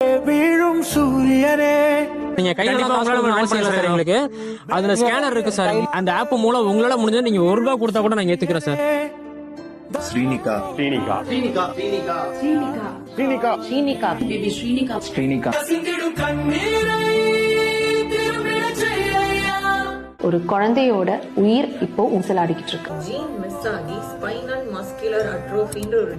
வீழும் சூரியனே. நீங்க கையில உங்களுக்கு அதுல ஸ்கேனர் இருக்கு சார். அந்த ஆப் மூலம் உங்களால முடிஞ்சது நீங்க ₹1 கொடுத்தா கூட நான் ஏத்துக்கிறேன் சார். ஸ்ரீனிகா ஸ்ரீனிகா ஸ்ரீனிகா ஸ்ரீனிகா ஸ்ரீனிகா ஸ்ரீனிகா பேபி ஸ்ரீனிகா ஸ்ரீனிகா. ஒரு குழந்தையோட உயிர் இப்போ ஊசலாடிக்கிட்டு இருக்கு. ஜீன் மிஸ் ஆகி ஸ்பைனல் மஸ்குலர் அட்ரோஃபின்னு ஒரு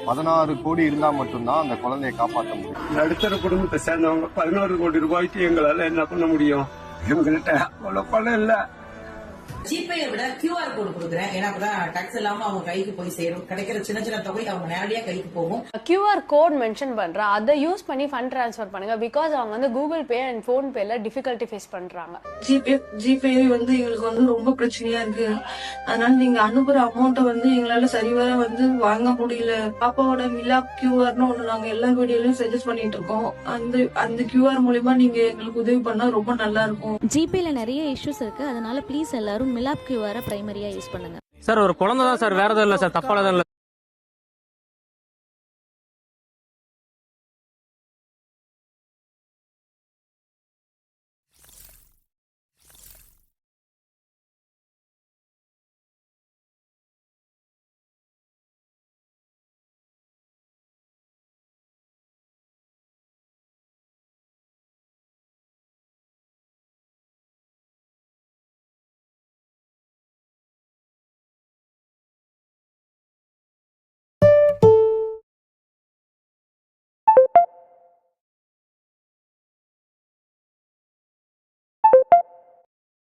16 கோடி இருந்தா மட்டும்தான் அந்த குழந்தையை காப்பாற்ற முடியும். நடுத்தர குடும்பத்தை சேர்ந்தவங்க 11 கோடி ரூபாய்க்கு எங்களால என்ன பண்ண முடியும்? எங்ககிட்ட அவ்வளவு பணம் இல்ல. ஜிபே விட QR கோடு கொடுக்குறேன். ஏன்னா அப்பதான் டாக்ஸ் இல்லாம அவங்க கைக்கு போய் சேரும். கிடைக்கிற சின்ன சின்ன தொகை அவங்க நேரடியா கைக்கு போகும். QR கோட் மென்ஷன் பண்றேன், அதை யூஸ் பண்ணி ஃபண்ட் ட்ரான்ஸ்ஃபர் பண்ணுங்க. பிகாஸ் அவங்க வந்து கூகுள் பே அண்ட் போன் பேல டிஃபிகல்ட்டி ஃபேஸ் பண்றாங்க. ஜிபே வந்து எங்களுக்கு வந்து ரொம்ப பிரச்சனையா இருக்கு. அதனால நீங்க அனுப்புற அமௌண்ட்டை வந்து எங்களால சரிவர வந்து வாங்க முடியல. பாப்பாவோட மிலாப் QRன்னு ஒண்ணு நாங்க எல்லா வீடியோலயும் சஜஸ்ட் பண்ணிட்டு இருக்கோம். அந்த QR மூலியமா நீங்க எங்களுக்கு உதவி பண்ணா ரொம்ப நல்லா இருக்கும். ஜிபேல நிறைய இஷ்யூஸ் இருக்கு, அதனால ப்ளீஸ் எல்லாரும் மிலாப் QR பிரைமரியா யூஸ் பண்ணுங்க சார் ஒரு குழந்தை தான் சார், வேற எதுவும் இல்ல சார், தப்பால தான் இல்ல.